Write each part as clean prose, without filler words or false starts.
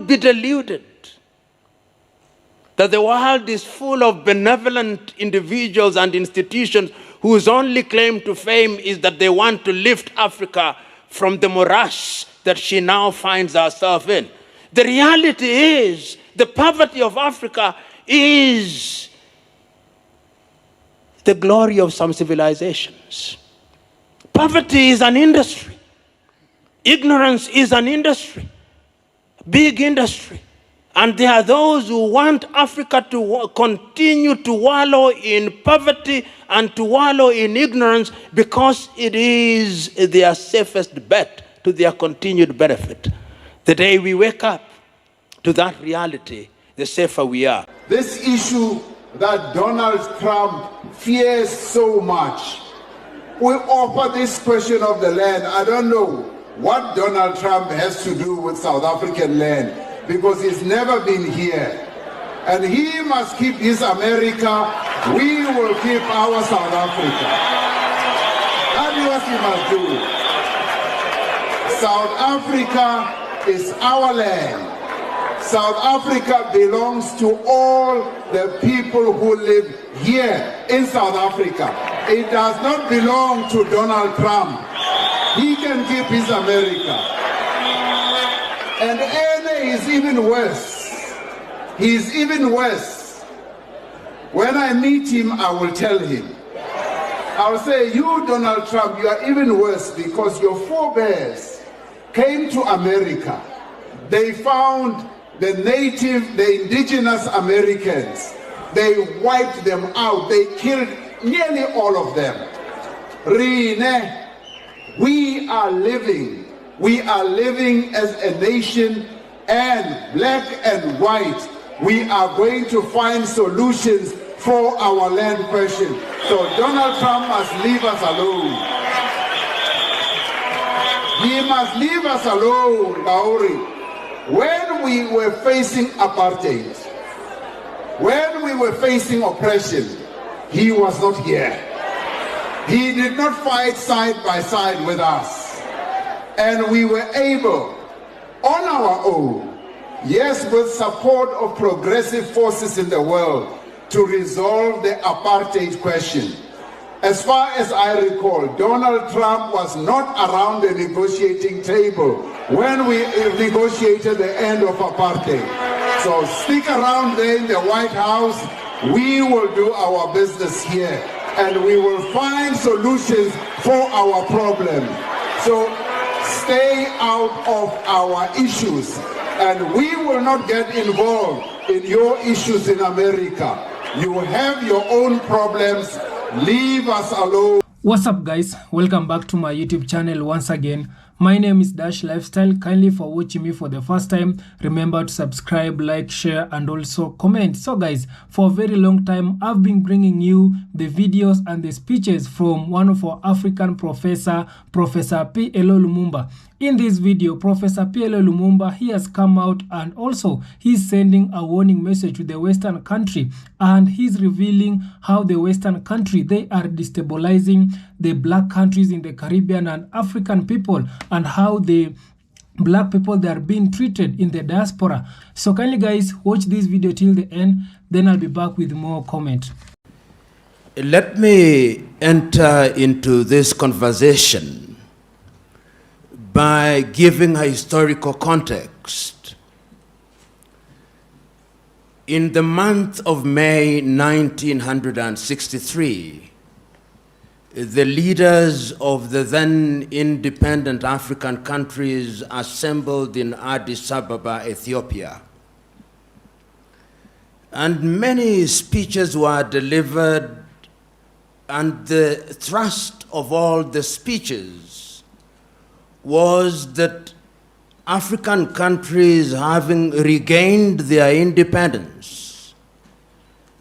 Be deluded that the world is full of benevolent individuals and institutions whose only claim to fame is that they want to lift Africa from the morass that she now finds herself in. The reality is, the poverty of Africa is the glory of some civilizations. Poverty is an industry. Ignorance is an industry. Big industry. And there are those who want Africa to continue to wallow in poverty and to wallow in ignorance because it is their safest bet to their continued benefit. The day we wake up to that reality, the safer we are. This issue that Donald Trump fears so much, we offer this question of the land. I don't know what Donald Trump has to do with South African land, because he's never been here. And he must keep his America, we will keep our South Africa. That's what he must do. South Africa is our land. South Africa belongs to all the people who live here in South Africa. It does not belong to Donald Trump. He can keep his America. And Ene is even worse. He's even worse. When I meet him, I will tell him. I will say, you, Donald Trump, you are even worse because your forebears came to America. They found the native, the indigenous Americans. They wiped them out. They killed nearly all of them. Rine, we are living as a nation, and black and white, we are going to find solutions for our land question. So Donald Trump must leave us alone. He must leave us alone, Maori. When we were facing apartheid, when we were facing oppression, he was not here. He did not fight side by side with us. And we were able, on our own, yes, with support of progressive forces in the world, to resolve the apartheid question. As far as I recall, Donald Trump was not around the negotiating table when we negotiated the end of apartheid. So stick around there in the White House. We will do our business here, and we will find solutions for our problem. So stay out of our issues, and we will not get involved in your issues in America. You have your own problems. Leave us alone. What's up, guys? Welcome back to my YouTube channel once again. My name is Dash Lifestyle. Kindly for watching me for the first time, remember to subscribe, like, share, and also comment. So guys, for a very long time, I've been bringing you the videos and the speeches from one of our African professor, Professor P.L.O. Lumumba. In this video, Professor P.L.O. Lumumba, he has come out and also he's sending a warning message to the Western country, and he's revealing how the Western country, they are destabilizing the black countries in the Caribbean and African people, and how the black people, they are being treated in the diaspora. So kindly guys, watch this video till the end, then I'll be back with more comment. Let me enter into this conversation by giving a historical context. In the month of May 1963, the leaders of the then independent African countries assembled in Addis Ababa, Ethiopia. And many speeches were delivered, and the thrust of all the speeches was that African countries, having regained their independence,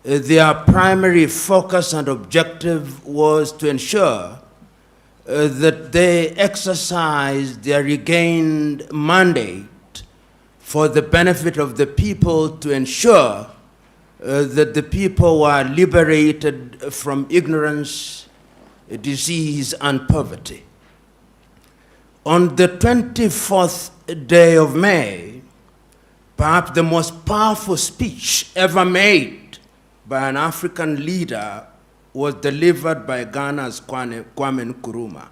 their primary focus and objective was to ensure that they exercised their regained mandate for the benefit of the people, to ensure that the people were liberated from ignorance, disease, and poverty. On the 24th day of May, Perhaps the most powerful speech ever made by an African leader was delivered by Ghana's Kwame Nkrumah.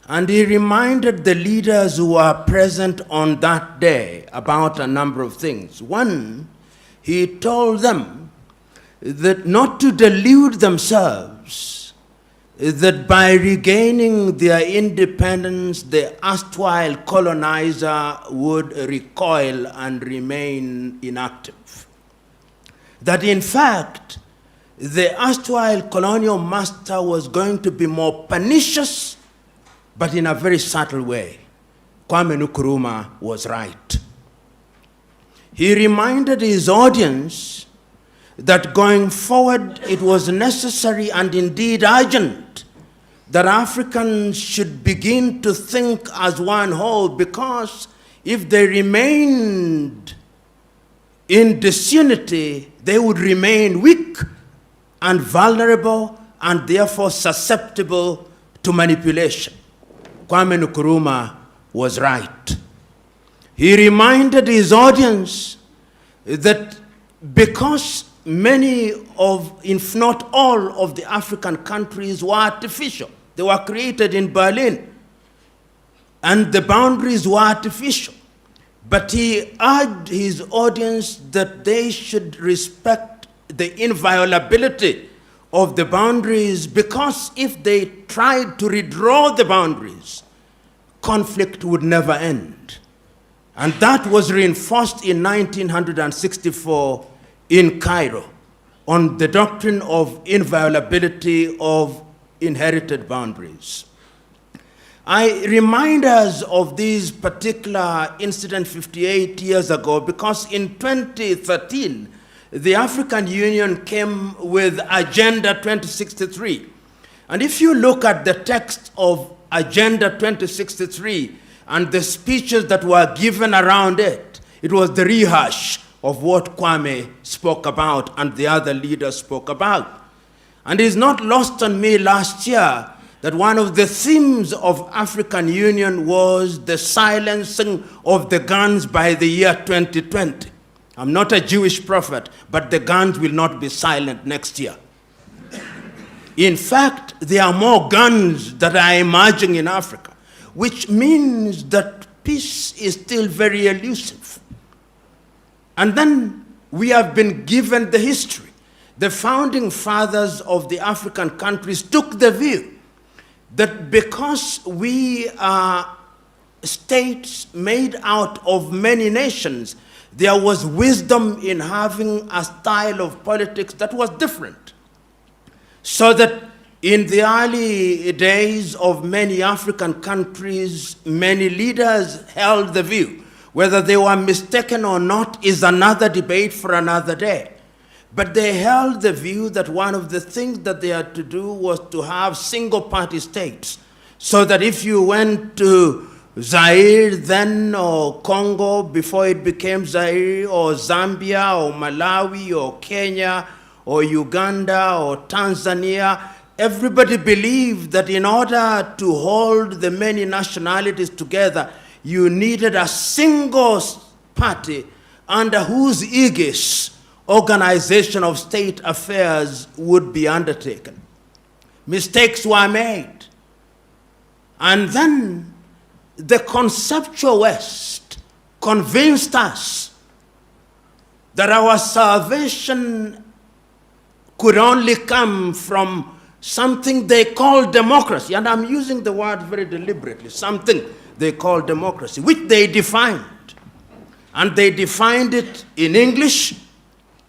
And he reminded the leaders who were present on that day about a number of things. One, he told them that not to delude themselves, that by regaining their independence, the erstwhile colonizer would recoil and remain inactive. That in fact, the erstwhile colonial master was going to be more pernicious, but in a very subtle way. Kwame Nkrumah was right. He reminded his audience that going forward it was necessary and indeed urgent that Africans should begin to think as one whole, because if they remained in disunity, they would remain weak and vulnerable and therefore susceptible to manipulation. Kwame Nkrumah was right. He reminded his audience that because many of, if not all of the African countries were artificial, they were created in Berlin, and the boundaries were artificial. But he urged his audience that they should respect the inviolability of the boundaries, because if they tried to redraw the boundaries, conflict would never end. And that was reinforced in 1964 in Cairo on the doctrine of inviolability of inherited boundaries. I remind us of this particular incident 58 years ago because in 2013, the African Union came with Agenda 2063. And if you look at the text of Agenda 2063 and the speeches that were given around it, it was the rehash of what Kwame spoke about and the other leaders spoke about. And it's not lost on me last year that one of the themes of African Union was the silencing of the guns by the year 2020. I'm not a Jewish prophet, but the guns will not be silent next year. In fact, there are more guns that are emerging in Africa, which means that peace is still very elusive. And then we have been given the history. The founding fathers of the African countries took the view that because we are states made out of many nations, there was wisdom in having a style of politics that was different. So that in the early days of many African countries, many leaders held the view. Whether they were mistaken or not is another debate for another day. But they held the view that one of the things that they had to do was to have single-party states, so that if you went to Zaire then, or Congo before it became Zaire, or Zambia, or Malawi, or Kenya, or Uganda, or Tanzania, everybody believed that in order to hold the many nationalities together, you needed a single party under whose aegis organization of state affairs would be undertaken. Mistakes were made. And then the conceptual West convinced us that our salvation could only come from something they call democracy. And I'm using the word very deliberately, something they call democracy, which they defined. And they defined it in English,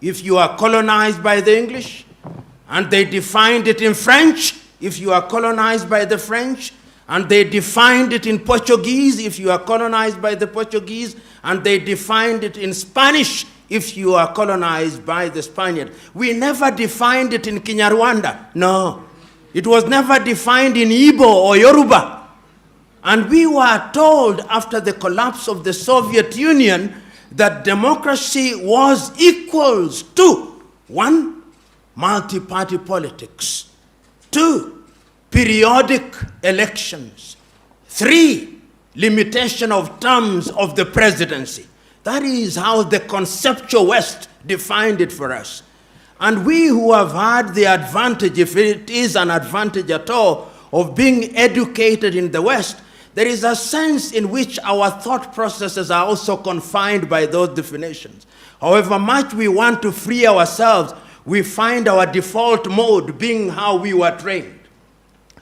if you are colonized by the English, and they defined it in French, if you are colonized by the French, and they defined it in Portuguese, if you are colonized by the Portuguese, and they defined it in Spanish, if you are colonized by the Spaniard. We never defined it in Kinyarwanda, no. It was never defined in Igbo or Yoruba. And we were told after the collapse of the Soviet Union that democracy was equals to 1, multi-party politics, 2, periodic elections, 3, limitation of terms of the presidency. That is how the conceptual West defined it for us. And we who have had the advantage, if it is an advantage at all, of being educated in the West, there is a sense in which our thought processes are also confined by those definitions. However much we want to free ourselves, we find our default mode being how we were trained.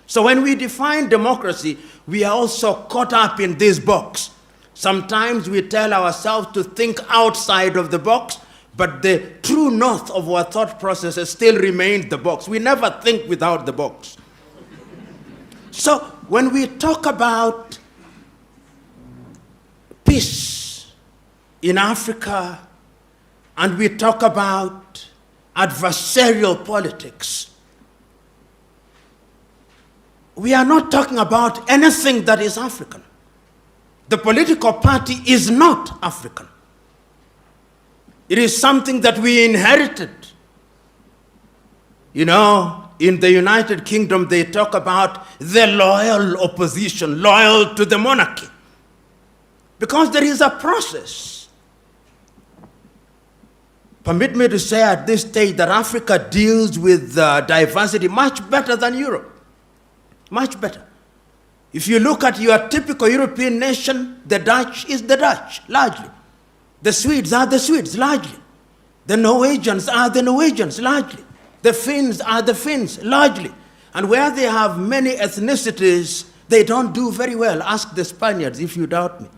So when we define democracy, we are also caught up in this box. Sometimes we tell ourselves to think outside of the box, but the true north of our thought processes still remains the box. We never think without the box. So when we talk about peace in Africa, and we talk about adversarial politics, we are not talking about anything that is African. The political party is not African. It is something that we inherited. You know, in the United Kingdom, they talk about the loyal opposition, loyal to the monarchy. Because there is a process. Permit me to say at this stage that Africa deals with diversity much better than Europe. Much better. If you look at your typical European nation, the Dutch is the Dutch, largely. The Swedes are the Swedes, largely. The Norwegians are the Norwegians, largely. The Finns are the Finns, largely. And where they have many ethnicities, they don't do very well. Ask the Spaniards if you doubt me.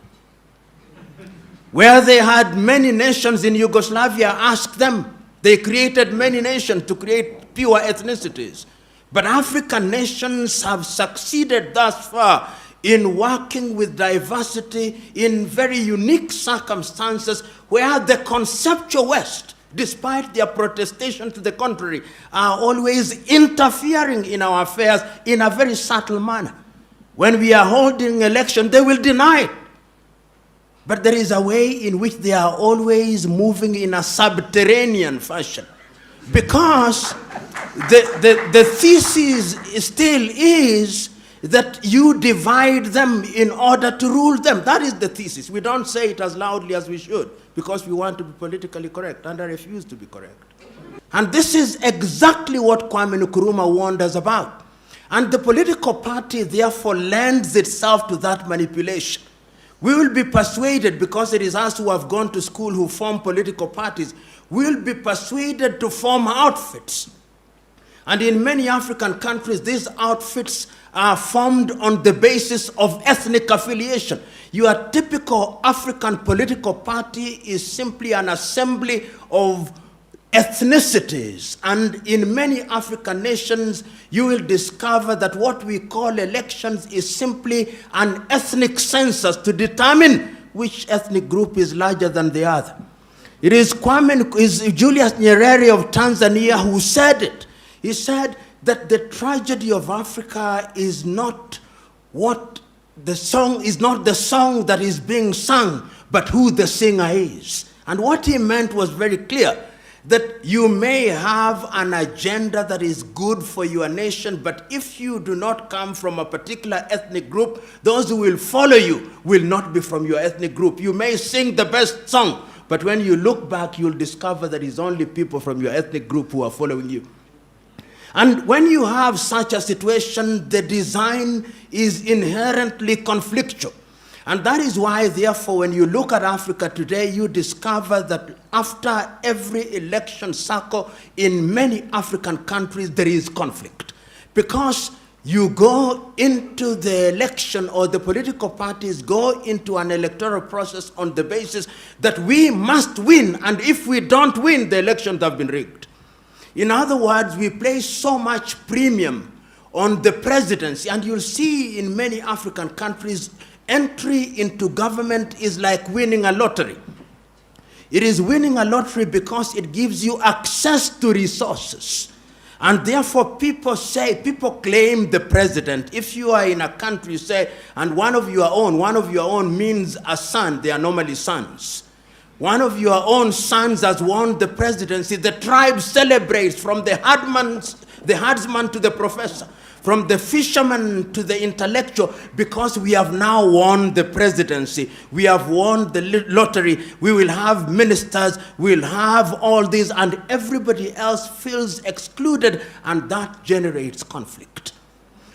Where they had many nations in Yugoslavia, ask them. They created many nations to create pure ethnicities. But African nations have succeeded thus far in working with diversity in very unique circumstances where the conceptual West, despite their protestation to the contrary, are always interfering in our affairs in a very subtle manner. When we are holding election, they will deny it. But there is a way in which they are always moving in a subterranean fashion. Because the thesis still is that you divide them in order to rule them. That is the thesis. We don't say it as loudly as we should because we want to be politically correct, and I refuse to be correct. And this is exactly what Kwame Nkrumah warned us about. And the political party therefore lends itself to that manipulation. We will be persuaded, because it is us who have gone to school who form political parties, we will be persuaded to form outfits. And in many African countries, these outfits are formed on the basis of ethnic affiliation. Your typical African political party is simply an assembly of ethnicities. And in many African nations, you will discover that what we call elections is simply an ethnic census to determine which ethnic group is larger than the other. It is Julius Nyerere of Tanzania who said it. He said that the tragedy of Africa is not what the song is, not the song that is being sung, but who the singer is. And what he meant was very clear, that you may have an agenda that is good for your nation, but if you do not come from a particular ethnic group, those who will follow you will not be from your ethnic group. You may sing the best song, but when you look back, you'll discover that it's only people from your ethnic group who are following you. And when you have such a situation, the design is inherently conflictual. And that is why, therefore, when you look at Africa today, you discover that after every election cycle in many African countries, there is conflict. Because you go into the election, or the political parties go into an electoral process on the basis that we must win, and if we don't win, the elections have been rigged. In other words, we place so much premium on the presidency, and you'll see in many African countries, entry into government is like winning a lottery. It is winning a lottery because it gives you access to resources. And therefore people claim the president. If you are in a country, say, and one of your own means a son, they are normally sons. One of your own sons has won the presidency. The tribe celebrates, from the herdsman to the professor, from the fisherman to the intellectual, because we have now won the presidency. We have won the lottery. We will have ministers. We'll have all these, and everybody else feels excluded, and that generates conflict.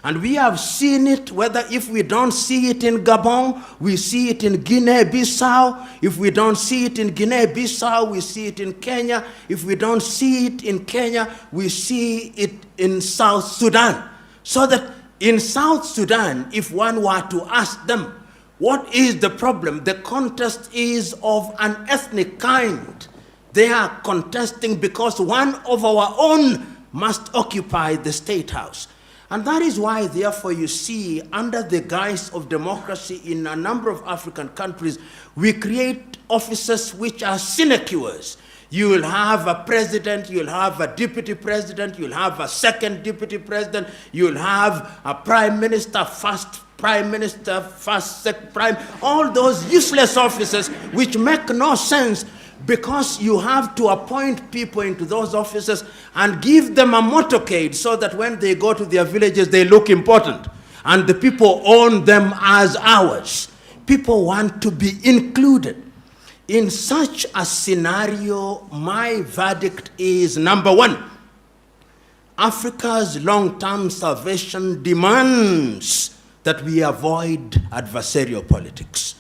And we have seen it, whether if we don't see it in Gabon, we see it in Guinea-Bissau. If we don't see it in Guinea-Bissau, we see it in Kenya. If we don't see it in Kenya, we see it in South Sudan. So that in South Sudan, if one were to ask them, what is the problem? The contest is of an ethnic kind. They are contesting because one of our own must occupy the state house. And that is why, therefore, you see, under the guise of democracy in a number of African countries, we create offices which are sinecures. You will have a president, you'll have a deputy president, you'll have a second deputy president, you'll have a prime minister, first prime minister, first second prime, all those useless offices which make no sense, because you have to appoint people into those offices and give them a motorcade so that when they go to their villages, they look important. And the people own them as ours. People want to be included. In such a scenario, my verdict is, number one, Africa's long-term salvation demands that we avoid adversarial politics.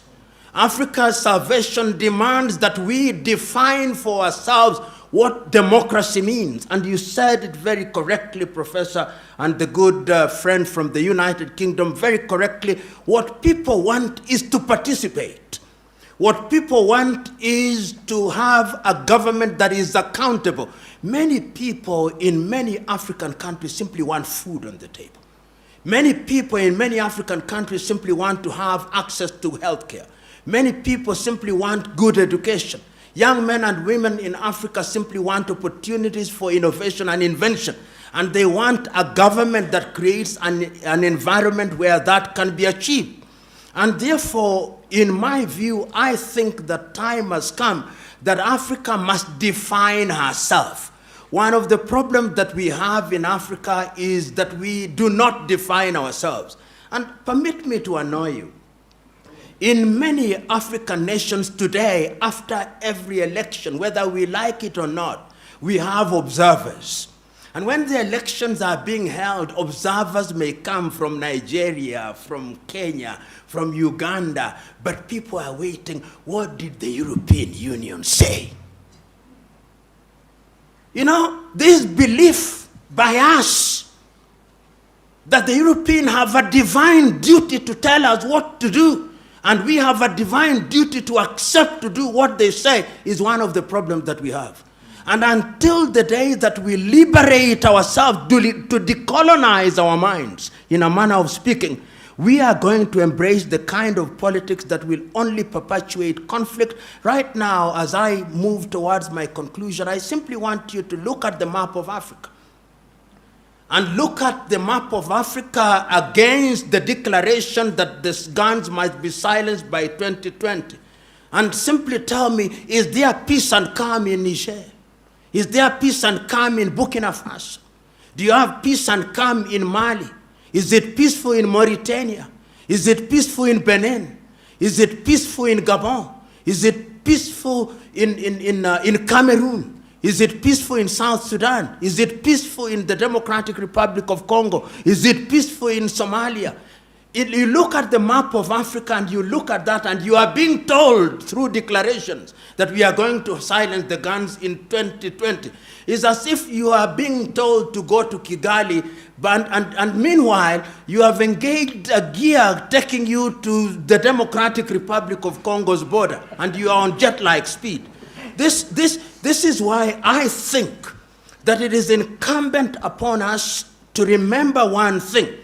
Africa's salvation demands that we define for ourselves what democracy means. And you said it very correctly, Professor, and the good friend from the United Kingdom, very correctly. What people want is to participate. What people want is to have a government that is accountable. Many people in many African countries simply want food on the table. Many people in many African countries simply want to have access to healthcare. Many people simply want good education. Young men and women in Africa simply want opportunities for innovation and invention. And they want a government that creates an environment where that can be achieved. And therefore, in my view, I think that time has come that Africa must define herself. One of the problems that we have in Africa is that we do not define ourselves. And permit me to annoy you. In many African nations today, after every election, whether we like it or not, we have observers. And when the elections are being held, observers may come from Nigeria, from Kenya, from Uganda, but people are waiting. What did the European Union say? You know, this belief by us that the Europeans have a divine duty to tell us what to do, and we have a divine duty to accept to do what they say, is one of the problems that we have. And until the day that we liberate ourselves to decolonize our minds, in a manner of speaking, we are going to embrace the kind of politics that will only perpetuate conflict. Right now, as I move towards my conclusion, I simply want you to look at the map of Africa. And look at the map of Africa against the declaration that the guns might be silenced by 2020. And simply tell me, is there peace and calm in Niger? Is there peace and calm in Burkina Faso? Do you have peace and calm in Mali? Is it peaceful in Mauritania? Is it peaceful in Benin? Is it peaceful in Gabon? Is it peaceful in Cameroon? Is it peaceful in South Sudan? Is it peaceful in the Democratic Republic of Congo? Is it peaceful in Somalia? You look at the map of Africa and you look at that, and you are being told through declarations that we are going to silence the guns in 2020. It's as if you are being told to go to Kigali, and meanwhile, you have engaged a gear taking you to the Democratic Republic of Congo's border, and you are on jet-like speed. This is why I think that it is incumbent upon us to remember one thing,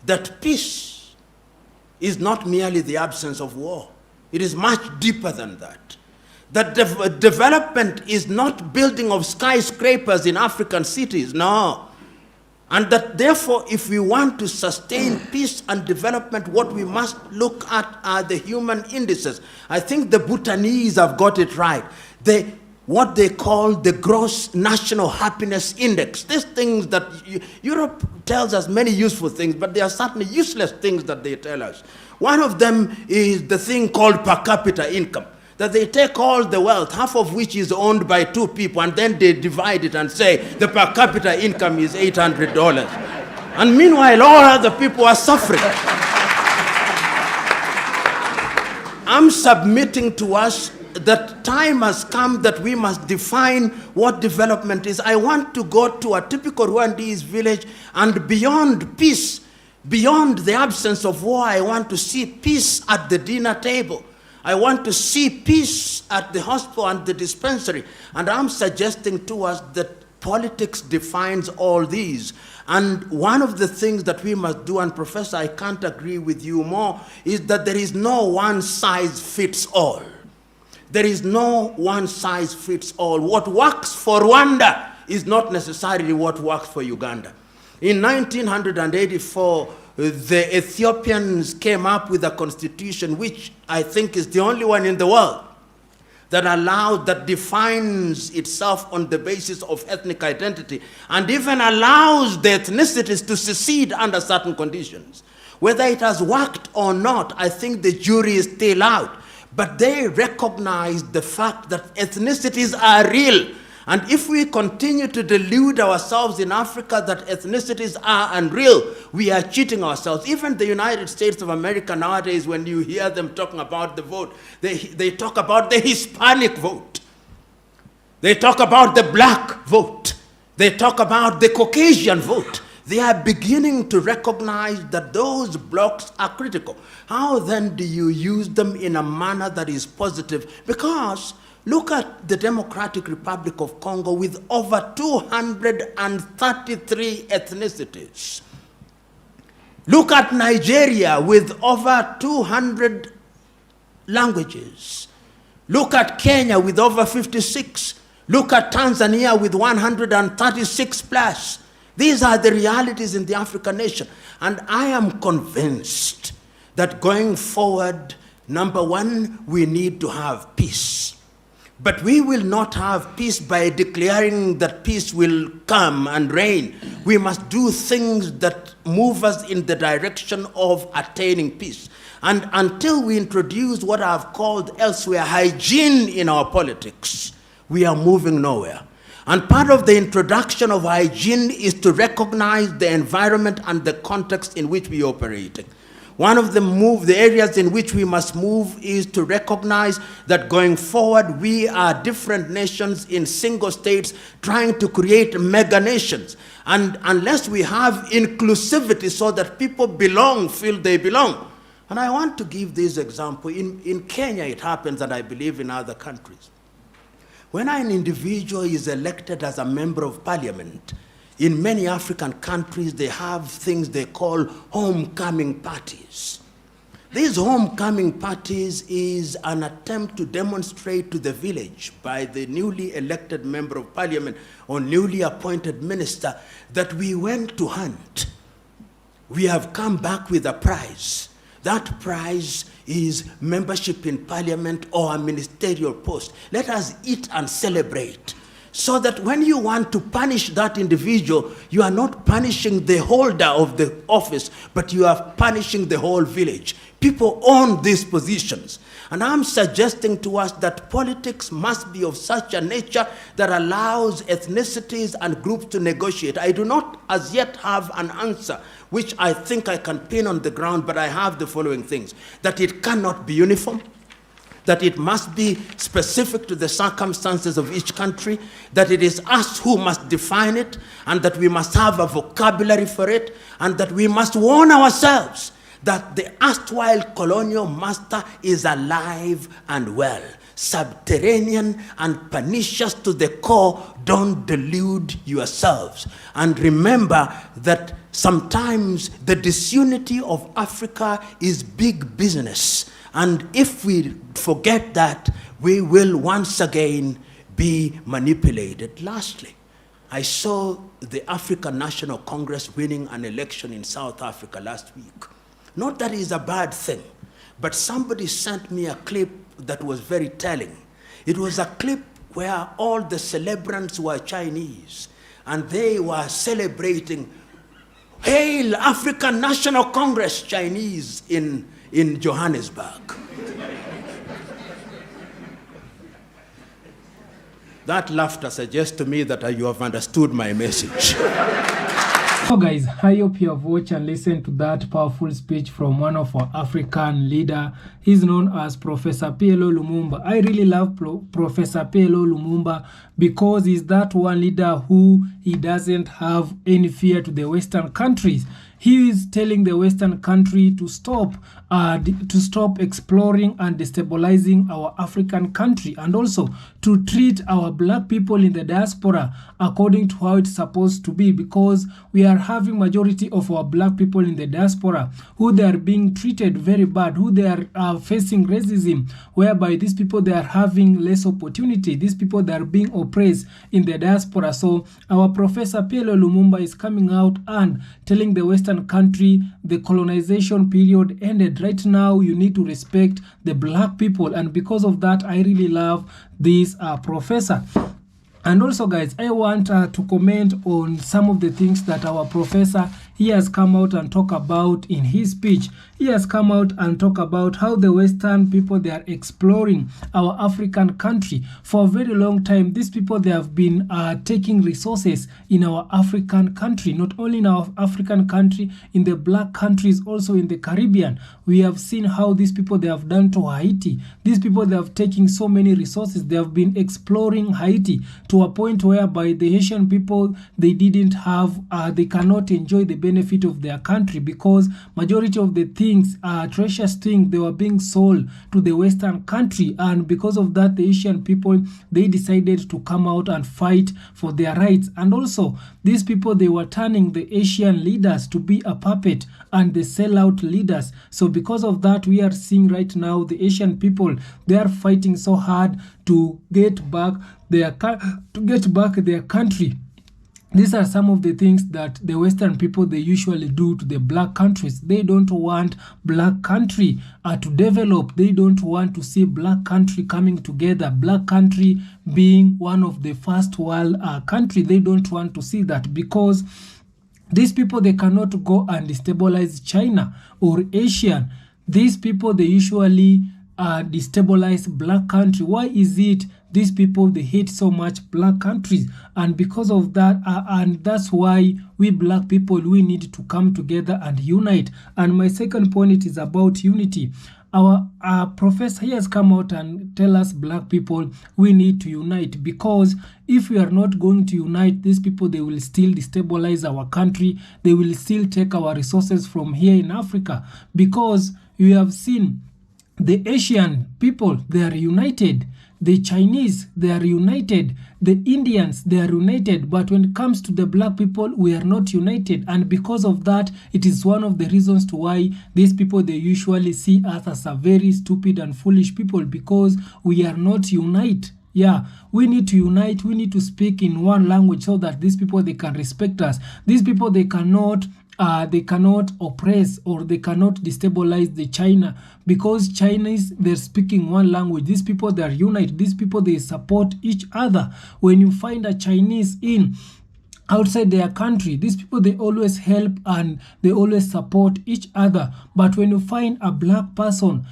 that peace is not merely the absence of war. It is much deeper than that. That development is not building of skyscrapers in African cities. No. And that therefore, if we want to sustain peace and development, what we must look at are the human indices. I think the Bhutanese have got it right. What they call the gross national happiness index. These things that Europe tells us many useful things, but there are certainly useless things that they tell us. One of them is the thing called per capita income. That they take all the wealth, half of which is owned by 2 people, and then they divide it and say the per capita income is $800. And meanwhile, all other people are suffering. I'm submitting to us that time has come that we must define what development is. I want to go to a typical Rwandese village, and beyond peace, beyond the absence of war, I want to see peace at the dinner table. I want to see peace at the hospital and the dispensary. And I'm suggesting to us that politics defines all these. And one of the things that we must do, and Professor, I can't agree with you more, is that there is no one size fits all. There is no one size fits all. What works for Rwanda is not necessarily what works for Uganda. In 1984, the Ethiopians came up with a constitution which I think is the only one in the world that defines itself on the basis of ethnic identity, and even allows the ethnicities to secede under certain conditions. Whether it has worked or not, I think the jury is still out. But they recognize the fact that ethnicities are real. And if we continue to delude ourselves in Africa that ethnicities are unreal, we are cheating ourselves. Even the United States of America nowadays, when you hear them talking about the vote, they talk about the Hispanic vote. They talk about the black vote. They talk about the Caucasian vote. They are beginning to recognize that those blocks are critical. How then do you use them in a manner that is positive? Because look at the Democratic Republic of Congo with over 233 ethnicities. Look at Nigeria with over 200 languages. Look at Kenya with over 56. Look at Tanzania with 136 plus. These are the realities in the African nation. And I am convinced that going forward, number one, we need to have peace. But we will not have peace by declaring that peace will come and reign. We must do things that move us in the direction of attaining peace. And until we introduce what I've called elsewhere hygiene in our politics, we are moving nowhere. And part of the introduction of hygiene is to recognize the environment and the context in which we are operating. One of the areas in which we must move is to recognize that going forward, we are different nations in single states trying to create mega nations. And unless we have inclusivity so that people feel they belong. And I want to give this example. In Kenya, it happens, and I believe in other countries. When an individual is elected as a member of parliament, in many African countries, they have things they call homecoming parties. These homecoming parties is an attempt to demonstrate to the village by the newly elected member of parliament or newly appointed minister that we went to hunt. We have come back with a prize. That prize is membership in parliament or a ministerial post. Let us eat and celebrate. So that when you want to punish that individual, you are not punishing the holder of the office, but you are punishing the whole village. People own these positions. And I'm suggesting to us that politics must be of such a nature that allows ethnicities and groups to negotiate. I do not as yet have an answer, which I think I can pin on the ground, but I have the following things. That it cannot be uniform. That it must be specific to the circumstances of each country, that it is us who must define it, and that we must have a vocabulary for it, and that we must warn ourselves that the erstwhile colonial master is alive and well, subterranean and pernicious to the core. Don't delude yourselves. And remember that sometimes the disunity of Africa is big business. And if we forget that, we will once again be manipulated. Lastly, I saw the African National Congress winning an election in South Africa last week. Not that it's a bad thing, but somebody sent me a clip that was very telling. It was a clip where all the celebrants were Chinese, and they were celebrating, "Hail African National Congress Chinese" in Johannesburg. That laughter suggests to me that you have understood my message. So guys, I hope you have watched and listened to that powerful speech from one of our African leader. He's known as Professor PLO Lumumba. I really love Professor PLO Lumumba because he's that one leader who he doesn't have any fear to the Western countries. He is telling the Western country to stop exploring and destabilizing our African country, and also to treat our black people in the diaspora according to how it's supposed to be, because we are having majority of our black people in the diaspora who they are being treated very bad, who they are facing racism, whereby these people they are having less opportunity, these people they are being oppressed in the diaspora. So our Professor PLO Lumumba is coming out and telling the Western country the colonization period ended. Right now you need to respect the black people, and because of that I really love this professor. And also guys, I want to comment on some of the things that our professor he has come out and talk about in his speech. He has come out and talk about how the Western people they are exploring our African country for a very long time. These people they have been taking resources in our African country, not only in our African country, in the black countries, also in the Caribbean. We have seen how these people they have done to Haiti. These people they have taken so many resources. They have been exploring Haiti to a point whereby the Haitian people they didn't have, they cannot enjoy the benefit of their country, because majority of the things, treasures things, they were being sold to the Western country, and because of that the Asian people they decided to come out and fight for their rights. And also these people they were turning the Asian leaders to be a puppet and the sellout leaders. So because of that we are seeing right now the Asian people they are fighting so hard to get back their country. These are some of the things that the Western people they usually do to the black countries. They don't want black country to develop. They don't want to see black country coming together, black country being one of the first world country. They don't want to see that, because these people they cannot go and destabilize China or Asian. These people they usually destabilize black country. Why is it these people they hate so much black countries? And because of that and that's why we black people we need to come together and unite. And my second point is about unity. Our professor he has come out and tell us black people we need to unite, because if we are not going to unite, these people they will still destabilize our country. They will still take our resources from here in Africa, because we have seen the Asian people they are united, the Chinese they are united, the Indians they are united, but when it comes to the black people we are not united. And because of that it is one of the reasons to why these people they usually see us as a very stupid and foolish people, because we are not united. Yeah, we need to unite. We need to speak in one language so that these people they can respect us. These people they cannot oppress or they cannot destabilize the China, because Chinese they're speaking one language. These people they are united. These people they support each other. When you find a Chinese in outside their country, these people they always help and they always support each other. But when you find a black person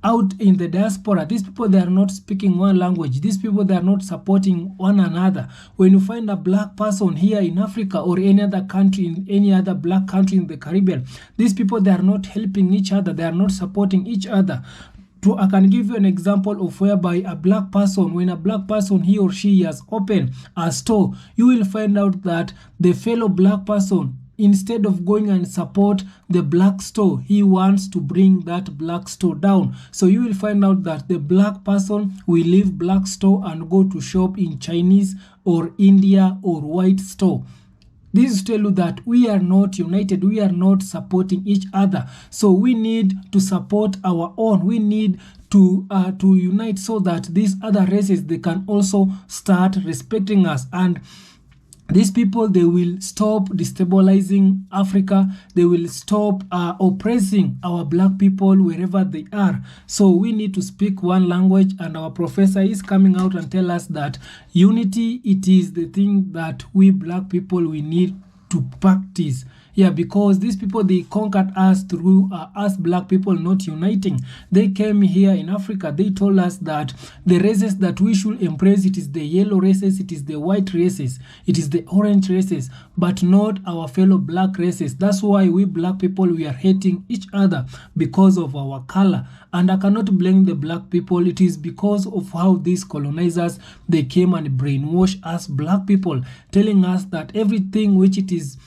out in the diaspora, these people they are not speaking one language. These people they are not supporting one another. When you find a black person here in Africa or any other country, in any other black country in the Caribbean, these people they are not helping each other. They are not supporting each other. I can give you an example of whereby a black person, when a black person he or she has opened a store, you will find out that the fellow black person, instead of going and support the black store, he wants to bring that black store down. So you will find out that the black person will leave black store and go to shop in Chinese or India or white store. This is to tell you that we are not united. We are not supporting each other. So we need to support our own. We need to unite so that these other races they can also start respecting us. And these people, they will stop destabilizing Africa. They will stop oppressing our black people wherever they are. So we need to speak one language, and our professor is coming out and tell us that unity, it is the thing that we black people, we need to practice. Yeah, because these people, they conquered us through us black people not uniting. They came here in Africa. They told us that the races that we should embrace, it is the yellow races, it is the white races, it is the orange races, but not our fellow black races. That's why we black people, we are hating each other because of our color. And I cannot blame the black people. It is because of how these colonizers, they came and brainwashed us black people, telling us that everything which it is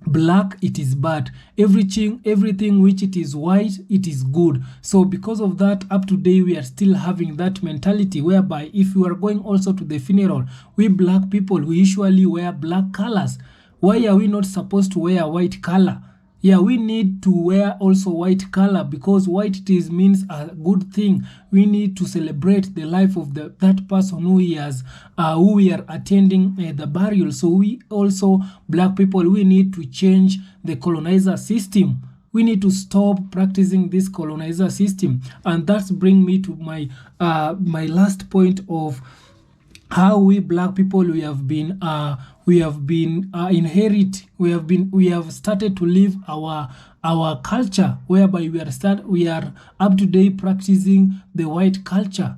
black, it is bad, everything which it is white, it is good. So because of that, up to today, we are still having that mentality whereby if you are going also to the funeral, we black people, we usually wear black colors. Why are we not supposed to wear white color? Yeah, we need to wear also white color, because white it means a good thing. We need to celebrate the life of that person who we are attending the burial. So we also, black people, we need to change the colonizer system. We need to stop practicing this colonizer system. And that's bring me to my my last point of how we black people, we have started to live our culture, whereby we are up to date practicing the white culture.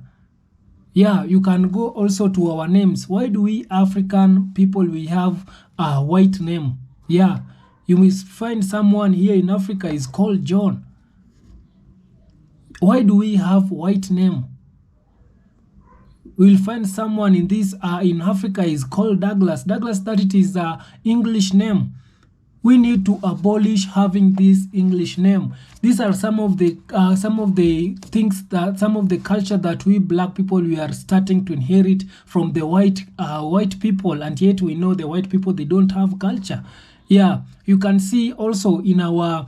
Yeah, you can go also to our names. Why do we African people, we have a white name? Yeah, you must find someone here in Africa is called John. Why do we have white name? We'll find someone in this in Africa is called Douglas. Douglas, that it is a English name. We need to abolish having this English name. These are some of the things that, some of the culture that we black people, we are starting to inherit from the white people, and yet we know the white people, they don't have culture. Yeah, you can see also in our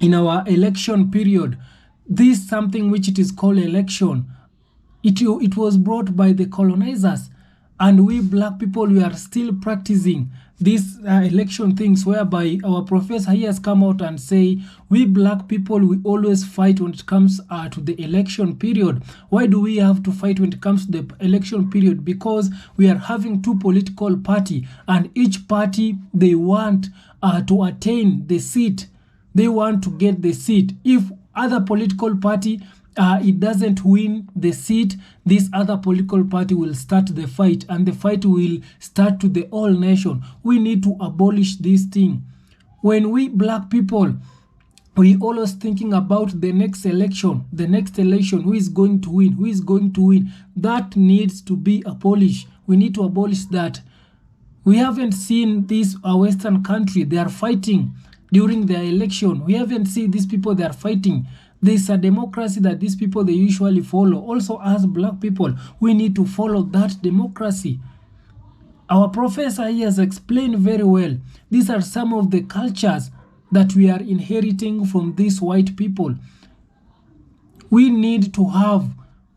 election period, this something which it is called election. It was brought by the colonizers, and we black people, we are still practicing these election things, whereby our professor, he has come out and say, we black people, we always fight when it comes to the election period. Why do we have to fight when it comes to the election period? Because we are having two political party, and each party, they want to attain the seat. They want to get the seat. If other political party it doesn't win the seat, this other political party will start the fight, and the fight will start to the whole nation. We need to abolish this thing. When we black people, we always thinking about the next election, who is going to win, that needs to be abolished. We need to abolish that. We haven't seen this Western country, they are fighting during their election. We haven't seen these people, they are fighting. There's a democracy that these people, they usually follow. Also, as black people, we need to follow that democracy. Our professor, he has explained very well. These are some of the cultures that we are inheriting from these white people. We need to have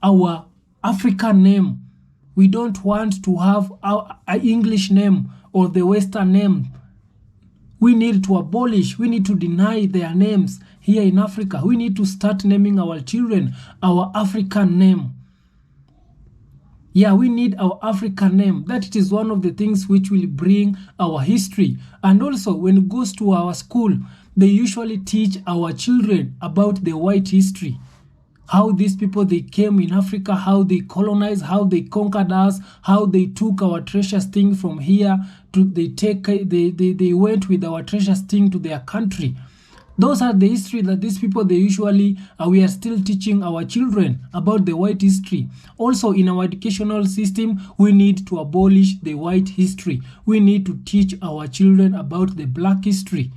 our African name. We don't want to have our English name or the Western name. We need to abolish, we need to deny their names here in Africa. We need to start naming our children our African name. Yeah, we need our African name. That is one of the things which will bring our history. And also, when it goes to our school, they usually teach our children about the white history. How these people, they came in Africa, how they colonized, how they conquered us, how they took our treasures thing from here to they went with our treasures thing to their country. Those are the history that these people, they usually we are still teaching our children about the white history. Also, in our educational system, we need to abolish the white history. We need to teach our children about the black history.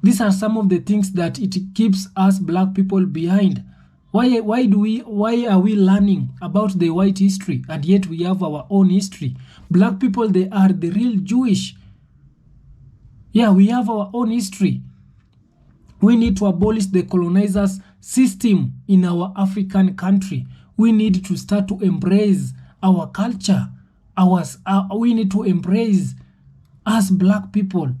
These are some of the things that it keeps us black people behind. Why are we learning about the white history, and yet we have our own history? Black people, they are the real Jewish. Yeah, we have our own history. We need to abolish the colonizers' system in our African country. We need to start to embrace our culture, we need to embrace us black people.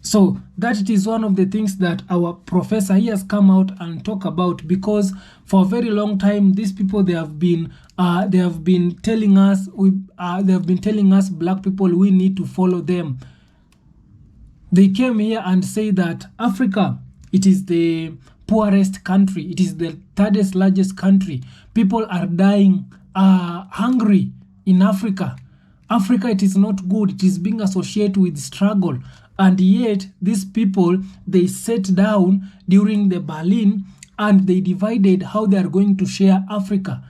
So that it is one of the things that our professor, he has come out and talk about, because for a very long time these people, they have been telling us black people, we need to follow them. They came here and say that Africa, it is the poorest country, it is the third largest country. People are dying hungry in Africa. Africa, it is not good. It is being associated with struggle. And yet, these people, they sat down during the Berlin and they divided how they are going to share Africa.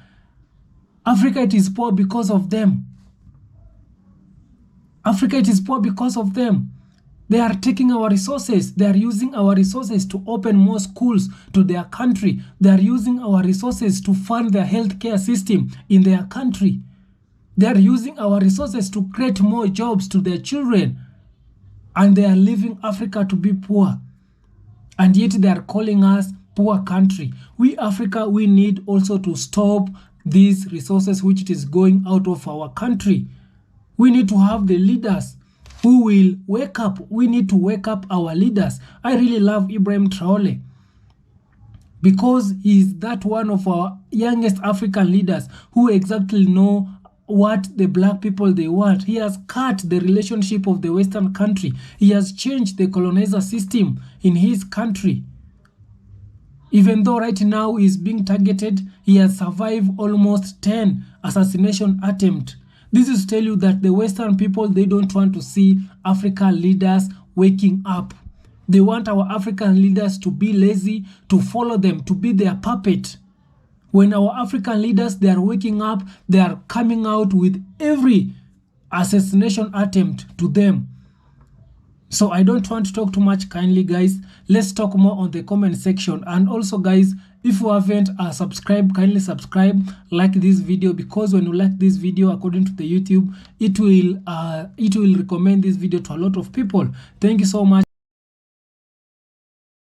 Africa, it is poor because of them. Africa, it is poor because of them. They are taking our resources. They are using our resources to open more schools to their country. They are using our resources to fund their healthcare system in their country. They are using our resources to create more jobs to their children. And they are leaving Africa to be poor. And yet they are calling us poor country. We Africa, we need also to stop these resources which it is going out of our country. We need to have the leaders who will wake up. We need to wake up our leaders. I really love Ibrahim Traore, because he is that one of our youngest African leaders who exactly know what the black people they want. He has cut the relationship of the Western country. He has changed the colonizer system in his country. Even though right now he is being targeted, he has survived almost 10 assassination attempts. This is to tell you that the Western people, they don't want to see African leaders waking up. They want our African leaders to be lazy, to follow them, to be their puppet. When our African leaders, they are waking up, they are coming out with every assassination attempt to them. So I don't want to talk too much, kindly guys. Let's talk more on the comment section. And also guys, if you haven't subscribed, kindly subscribe, like this video, because when you like this video, according to the YouTube, it will recommend this video to a lot of people. Thank you so much.